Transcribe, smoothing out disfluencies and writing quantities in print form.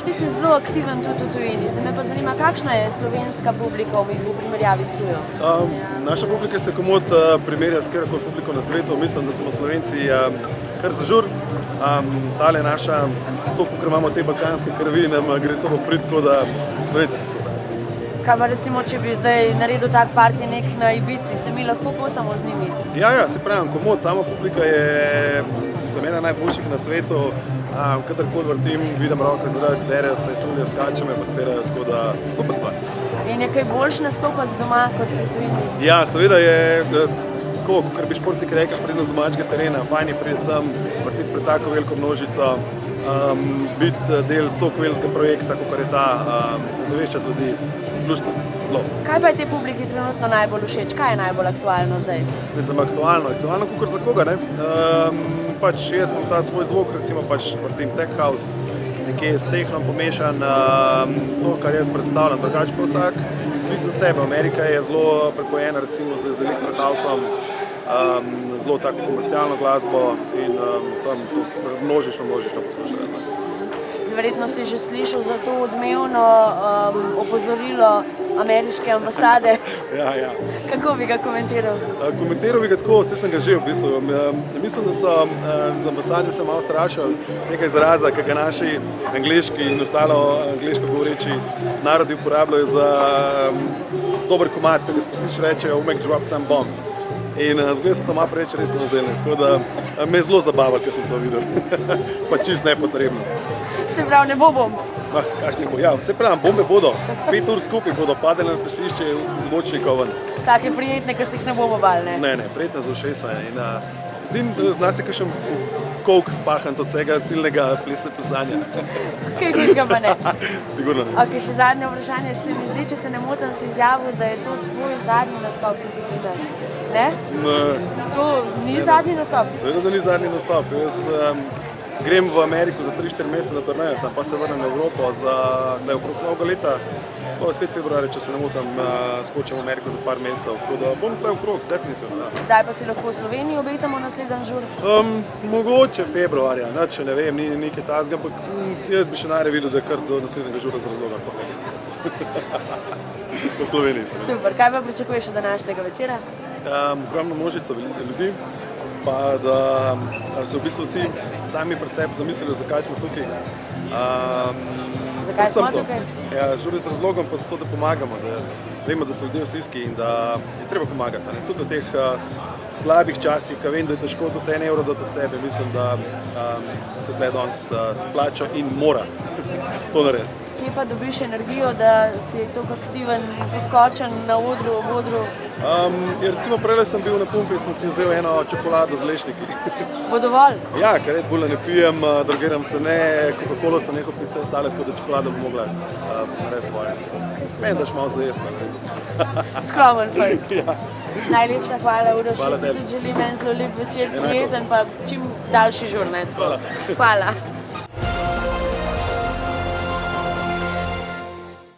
ti si zelo aktiven tudi v tujini. Zdaj me pa zanima, kakšna je slovenska publika v primerjavi s tujo? Naša publika se komod primerja s kjerkoli publiko na svetu. Mislim, da smo Slovenci kar za žur. Tale naša, to, ko imamo te balkanske krvi, nam gre to poprit, tako da Slovenci so super. Kaj pa recimo, če bi zdaj naredil tak party nek na Ibici, se mi lahko kosamo z njimi? Ja, se pravim, komod, sama publika je za mene najboljših na svetu. Kadarkoli vrtim, vidim roke zrak, derejo se, čulijo, skačejo me, podpirajo, tako da super stvar. In je kaj boljše nastopati doma kot v tujini? Ja, seveda je tako, kot bi športnik rekel, prednost domačega terena, fajn je priti sem, vrtiti pred tako veliko množico, biti del toliko velikega projekta, kot je ta, zaveščati ljudi, luštno, zelo. Kaj pa je te publiki trenutno najbolj všeč? Kaj je najbolj aktualno zdaj? Mislim, aktualno kakor za koga, ne? Pač jaz imam ta svoj zvok, recimo pač vrtim tech house, nekje s tehnom pomešan, to, kar jaz predstavljam, drugače pa vsak vidi za sebe. Amerika je zelo prepojena recimo zdaj z electro houseom, zelo tako komercialno glasbo in tam množično poslušajo. Verjetno si že slišal za to odmevno opozorilo ameriške ambasade. Ja. Kako bi ga komentiral? Komentiral bi ga tako, vse sem ga že v bistvu. Mislim, da so z ambasade se malo strašili tega izraza, ki ga naši angleški in ostalo angleško govoreči narodi uporabljajo za dober komad, ki ga spustiš rečejo "We make drop some bombs". In zgleda se to malo preveč resno vzeli, tako da me je zelo zabavalo, ko sem to videl. Pa čist nepotrebno. Se pravi, ne bo bomb? Kakšni bo? Ja, se pravi, bombe bodo. 5 ur skupaj bodo padali na prestišče zvočnikov ven. Take prijetne, ki se jih ne bomo bali, ne? Ne, prijetne za ušesa. In zna se kakšen kolik spahan od vsega silnega plesanja. Kaj hujšega pa ne? Sigurno ne. Ok, še zadnje vprašanje. Se mi zdi, če se ne motim, si izjavil, da je to tvoj zadnji nastop tukaj pri nas. Ne? To ni zadnji nastop? Seveda, da ni zadnji nastop. Jaz grem v Ameriko za 3-4 mesece na turnejo, sam pa se vrnem v Evropo za okrog novega leta. Pa spet februarja, če se ne motim, skočim v Ameriko za par mesecev. Tako da bom tle okrog, definitivno. Kdaj pa si lahko v Sloveniji obetamo naslednji žur? Mogoče februarja, če ne vem, ni nekaj tazga, ampak jaz bi še najraje videl, da je kar do naslednjega žura z razloga sploh ne mesto. V Sloveniji sem. Super, kaj pa pričakuješ od današnjega večera? Ogromno množico ljudi, pa da se v bistvu vsi sami pri sebi zamislili, zakaj smo tukaj. Zakaj smo tukaj? Ja, žuri z razlogom pa zato, da pomagamo, da vemo, da so ljudje v stiski in da je treba pomagati. Tudi v teh slabih časih, ko vem, da je težko tudi 1 evro dati od sebe, mislim, da se tle danes splača in mora to narediti. Kje pa dobiš energijo, da si toliko aktiven, poskočen na odru, ob odru? Recimo prejle sem bil na pumpi in sem si vzel eno čokolado z lešniki. Bo dovolj? Ja, ker Red Bulla ne pijem, drogiram se ne, Coca-Colo sem nekaj pice ostale, tako da čokolada bo mogla narediti svoje. Vem, daš malo za jesti. Skromen fajn. Ja. Najlepša hvala, Uroš. Hvala Jaz ti tudi želim en zelo lep večer, prijeten pa čim daljši žur. Hvala.